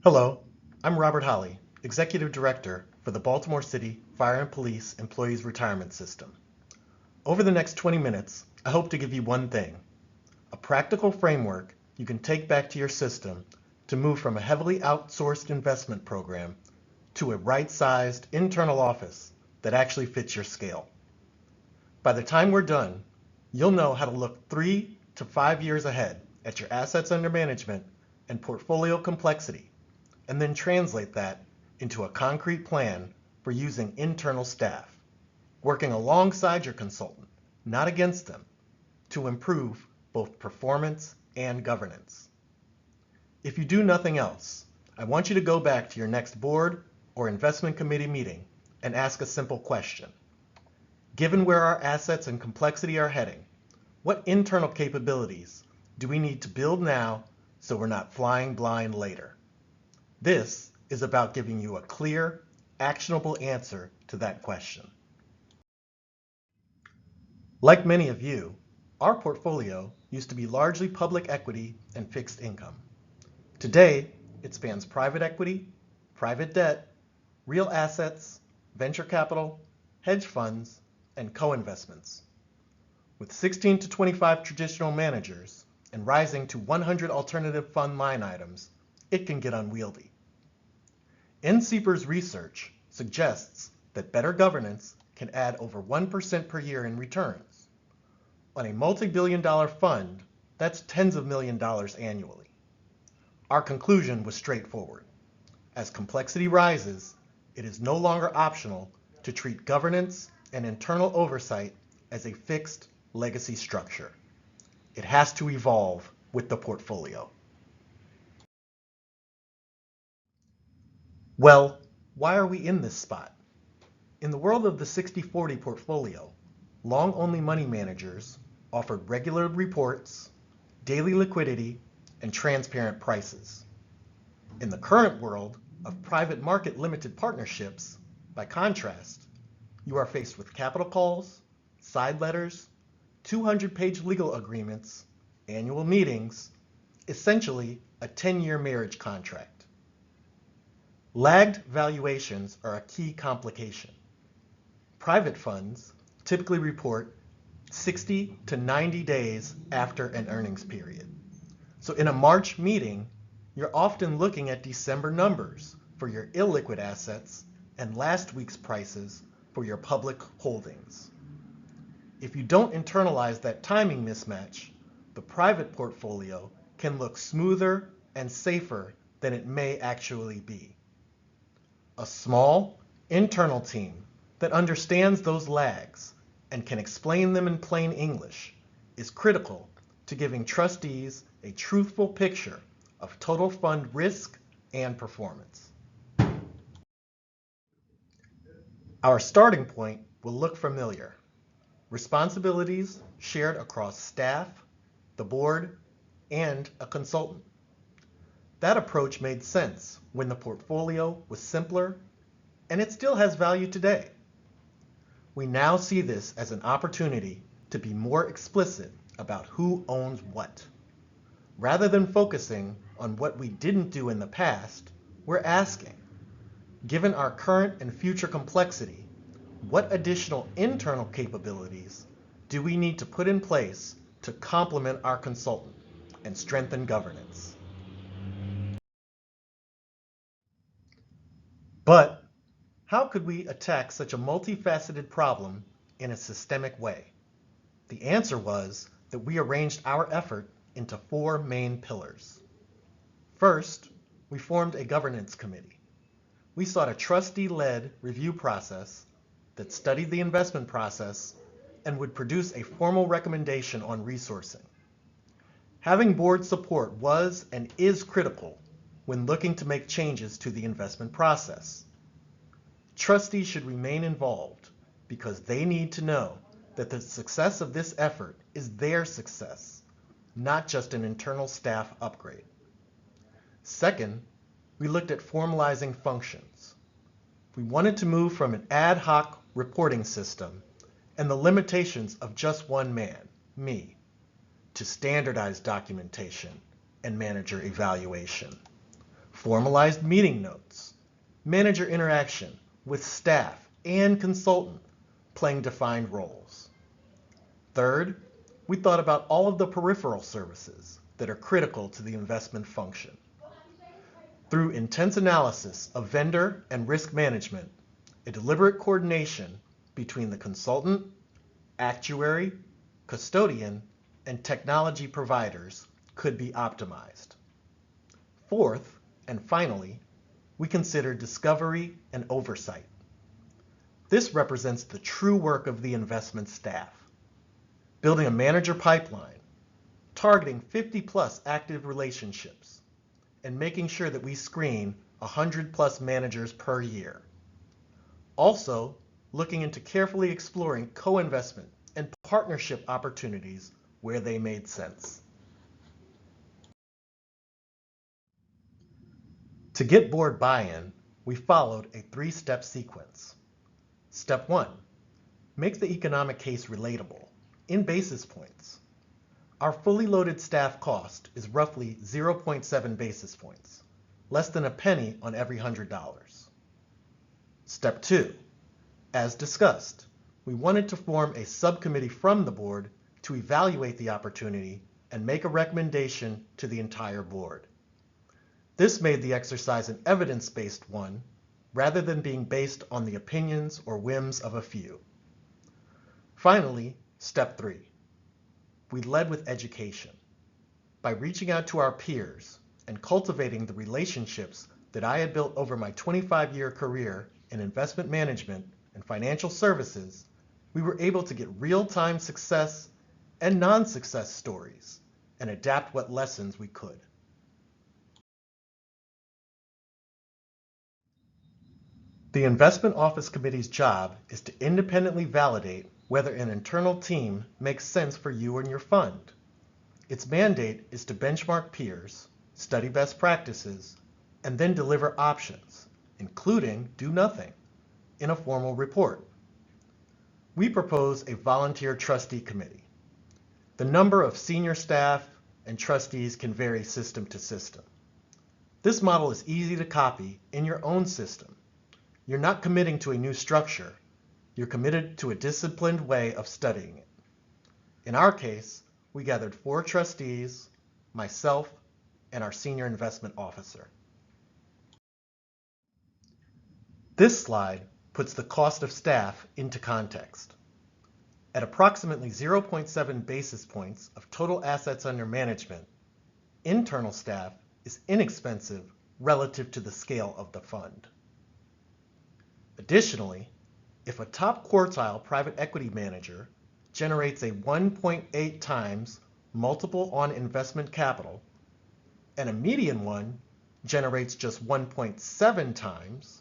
Hello, I'm Robert Holley, Executive Director for the Baltimore City Fire and Police Employees Retirement System. Over the next 20 minutes, I hope to give you one thing, a practical framework you can take back to your system to move from a heavily outsourced investment program to a right-sized internal office that actually fits your scale. By the time we're done, you'll know how to look 3 to 5 years ahead at your assets under management and portfolio complexity, and then translate that into a concrete plan for using internal staff, working alongside your consultant, not against them, to improve both performance and governance. If you do nothing else, I want you to go back to your next board or investment committee meeting and ask a simple question. Given where our assets and complexity are heading, what internal capabilities do we need to build now so we're not flying blind later? This is about giving you a clear, actionable answer to that question. Like many of you, our portfolio used to be largely public equity and fixed income. Today, it spans private equity, private debt, real assets, venture capital, hedge funds, and co-investments. With 16 to 25 traditional managers and rising to 100 alternative fund line items, it can get unwieldy. NCEPR's research suggests that better governance can add over 1% per year in returns. On a multi-billion-dollar fund, that's tens of million dollars annually. Our conclusion was straightforward. As complexity rises, it is no longer optional to treat governance and internal oversight as a fixed legacy structure. It has to evolve with the portfolio. Well, why are we in this spot? In the world of the 60/40 portfolio, long-only money managers offered regular reports, daily liquidity, and transparent prices. In the current world of private market limited partnerships, by contrast, you are faced with capital calls, side letters, 200-page legal agreements, annual meetings, essentially a 10-year marriage contract. Lagged valuations are a key complication. Private funds typically report 60 to 90 days after an earnings period. So in a March meeting, you're often looking at December numbers for your illiquid assets and last week's prices for your public holdings. If you don't internalize that timing mismatch, the private portfolio can look smoother and safer than it may actually be. A small, internal team that understands those lags and can explain them in plain English is critical to giving trustees a truthful picture of total fund risk and performance. Our starting point will look familiar. Responsibilities shared across staff, the board, and a consultant. That approach made sense when the portfolio was simpler, and it still has value today. We now see this as an opportunity to be more explicit about who owns what. Rather than focusing on what we didn't do in the past, we're asking, given our current and future complexity, what additional internal capabilities do we need to put in place to complement our consultant and strengthen governance? But how could we attack such a multifaceted problem in a systemic way? The answer was that we arranged our effort into 4 main pillars. First, we formed a governance committee. We sought a trustee-led review process that studied the investment process and would produce a formal recommendation on resourcing. Having board support was and is critical when looking to make changes to the investment process. Trustees should remain involved because they need to know that the success of this effort is their success, not just an internal staff upgrade. Second, we looked at formalizing functions. We wanted to move from an ad hoc reporting system and the limitations of just one man, me, to standardized documentation and manager evaluation. formalized meeting notes, manager interaction with staff and consultant playing defined roles. Third, we thought about all of the peripheral services that are critical to the investment function. Through intense analysis of vendor and risk management, a deliberate coordination between the consultant, actuary, custodian, and technology providers could be optimized. Fourth, and finally, we consider discovery and oversight. This represents the true work of the investment staff, building a manager pipeline, targeting 50+ active relationships, and making sure that we screen 100+ managers per year. Also, looking into carefully exploring co-investment and partnership opportunities where they made sense. To get board buy-in, we followed a 3-step sequence. Step 1, make the economic case relatable in basis points. Our fully loaded staff cost is roughly 0.7 basis points, less than a penny on every $100. Step 2, as discussed, we wanted to form a subcommittee from the board to evaluate the opportunity and make a recommendation to the entire board. This made the exercise an evidence-based one, rather than being based on the opinions or whims of a few. Finally, step 3. We led with education. By reaching out to our peers and cultivating the relationships that I had built over my 25-year career in investment management and financial services, we were able to get real-time success and non-success stories and adapt what lessons we could. The Investment Office Committee's job is to independently validate whether an internal team makes sense for you and your fund. Its mandate is to benchmark peers, study best practices, and then deliver options, including do nothing, in a formal report. We propose a volunteer trustee committee. The number of senior staff and trustees can vary system to system. This model is easy to copy in your own system. You're not committing to a new structure. You're committed to a disciplined way of studying it. In our case, we gathered 4 trustees, myself, and our senior investment officer. This slide puts the cost of staff into context. At approximately 0.7 basis points of total assets under management, internal staff is inexpensive relative to the scale of the fund. Additionally, if a top quartile private equity manager generates a 1.8 times multiple on investment capital, and a median one generates just 1.7 times,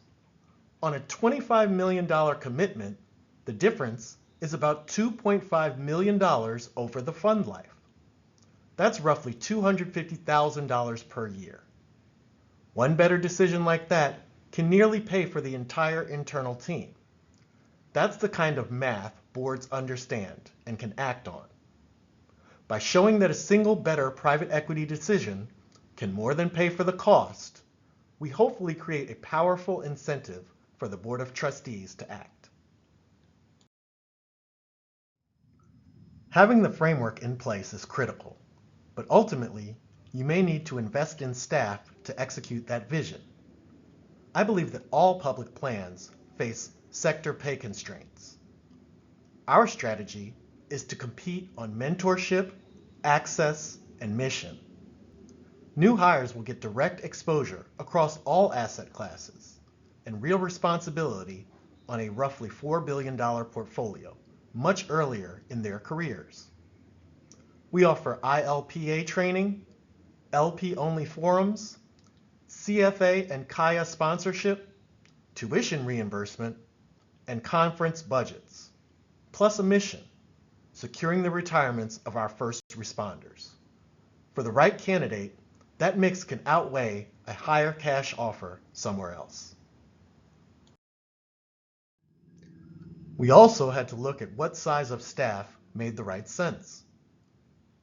on a $25 million commitment, the difference is about $2.5 million over the fund life. That's roughly $250,000 per year. One better decision like that can nearly pay for the entire internal team. That's the kind of math boards understand and can act on. By showing that a single better private equity decision can more than pay for the cost, we hopefully create a powerful incentive for the Board of Trustees to act. Having the framework in place is critical, but ultimately, you may need to invest in staff to execute that vision. I believe that all public plans face sector pay constraints. Our strategy is to compete on mentorship, access, and mission. New hires will get direct exposure across all asset classes and real responsibility on a roughly $4 billion portfolio much earlier in their careers. We offer ILPA training, LP-only forums, CFA and KAYA sponsorship, tuition reimbursement, and conference budgets, plus a mission, securing the retirements of our first responders. For the right candidate, that mix can outweigh a higher cash offer somewhere else. We also had to look at what size of staff made the right sense.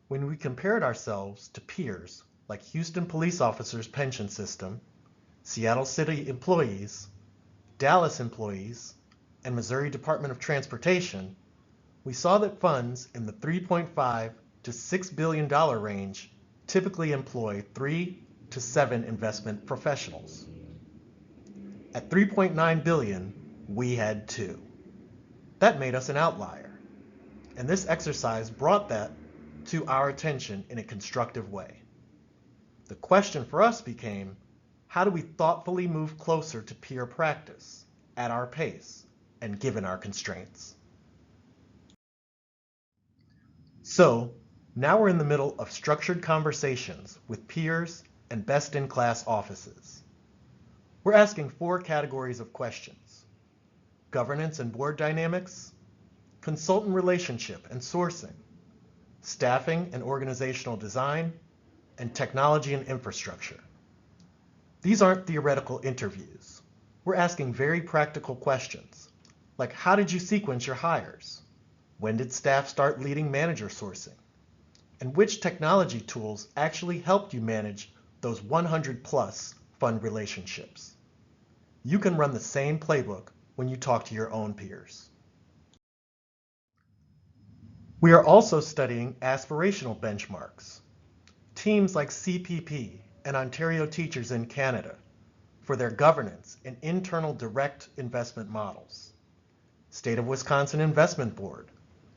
When we compared ourselves to peers like Houston police officers' pension system Seattle City employees, Dallas employees, and Missouri Department of Transportation, we saw that funds in the $3.5 to $6 billion range typically employ 3 to 7 investment professionals. At $3.9 billion, we had 2. That made us an outlier, and this exercise brought that to our attention in a constructive way. The question for us became, how do we thoughtfully move closer to peer practice at our pace and given our constraints? So, now we're in the middle of structured conversations with peers and best-in-class offices. We're asking 4 categories of questions: governance and board dynamics, consultant relationship and sourcing, staffing and organizational design, and technology and infrastructure. These aren't theoretical interviews. We're asking very practical questions, like how did you sequence your hires? When did staff start leading manager sourcing? And which technology tools actually helped you manage those 100 plus fund relationships? You can run the same playbook when you talk to your own peers. We are also studying aspirational benchmarks. Teams like CPP and Ontario Teachers in Canada for their governance and internal direct investment models. State of Wisconsin Investment Board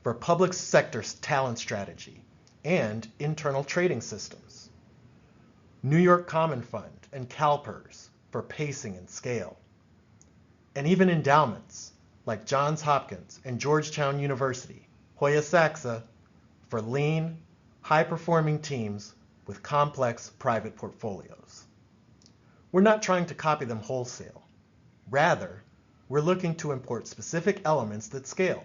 for public sector talent strategy and internal trading systems. New York Common Fund and CalPERS for pacing and scale. And even endowments like Johns Hopkins and Georgetown University, Hoya Saxa, for lean, high-performing teams with complex private portfolios. We're not trying to copy them wholesale. Rather, we're looking to import specific elements that scale.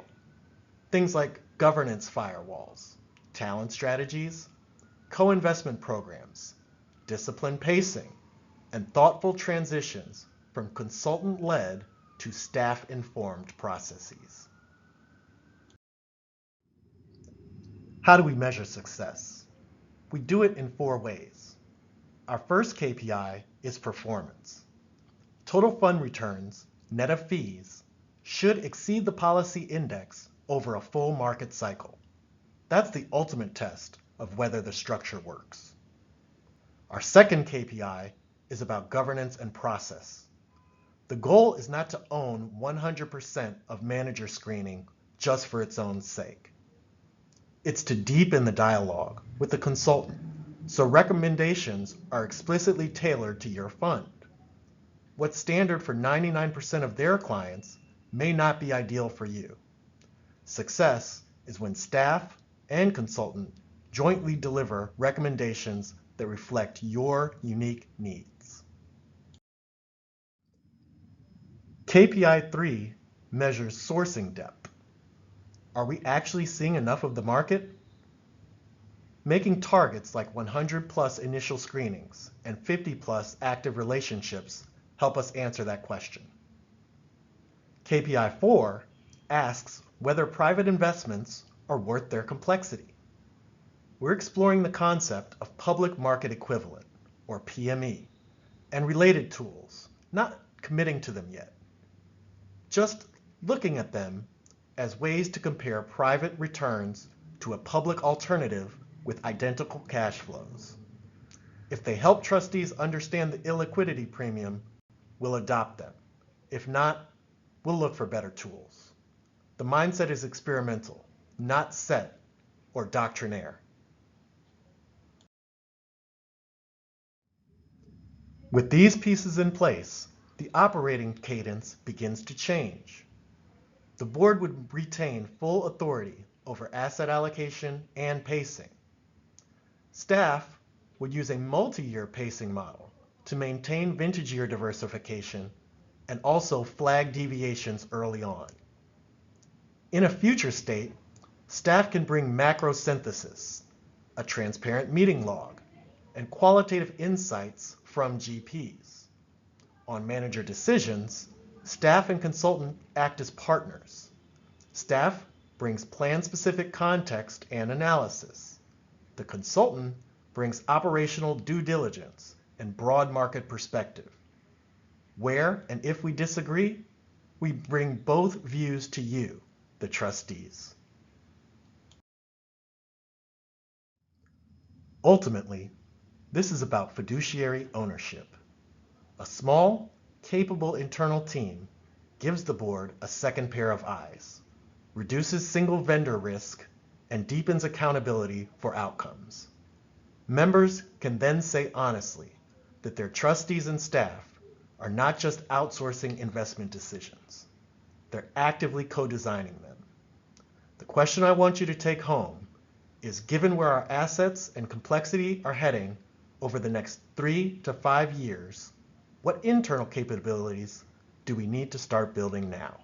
Things like governance firewalls, talent strategies, co-investment programs, disciplined pacing, and thoughtful transitions from consultant-led to staff-informed processes. How do we measure success? We do it in 4 ways. Our first KPI is performance. Total fund returns, net of fees, should exceed the policy index over a full market cycle. That's the ultimate test of whether the structure works. Our second KPI is about governance and process. The goal is not to own 100% of manager screening just for its own sake. It's to deepen the dialogue with the consultant, so recommendations are explicitly tailored to your fund. What's standard for 99% of their clients may not be ideal for you. Success is when staff and consultant jointly deliver recommendations that reflect your unique needs. KPI 3 measures sourcing depth. Are we actually seeing enough of the market? Making targets like 100 plus initial screenings and 50 plus active relationships help us answer that question. KPI 4 asks whether private investments are worth their complexity. We're exploring the concept of public market equivalent, or PME, and related tools, not committing to them yet. Just looking at them as ways to compare private returns to a public alternative with identical cash flows. If they help trustees understand the illiquidity premium, we'll adopt them. If not, we'll look for better tools. The mindset is experimental, not set or doctrinaire. With these pieces in place, the operating cadence begins to change. The board would retain full authority over asset allocation and pacing. Staff would use a multi-year pacing model to maintain vintage year diversification and also flag deviations early on. In a future state, staff can bring macro synthesis, a transparent meeting log, and qualitative insights from GPs. On manager decisions, staff and consultant act as partners. Staff brings plan-specific context and analysis. The consultant brings operational due diligence and broad market perspective. Where and if we disagree, we bring both views to you, the trustees. Ultimately, this is about fiduciary ownership. A small, capable internal team gives the board a second pair of eyes, reduces single vendor risk, and deepens accountability for outcomes. Members can then say honestly that their trustees and staff are not just outsourcing investment decisions. They're actively co-designing them. The question I want you to take home is, given where our assets and complexity are heading over the next 3 to 5 years, what internal capabilities do we need to start building now?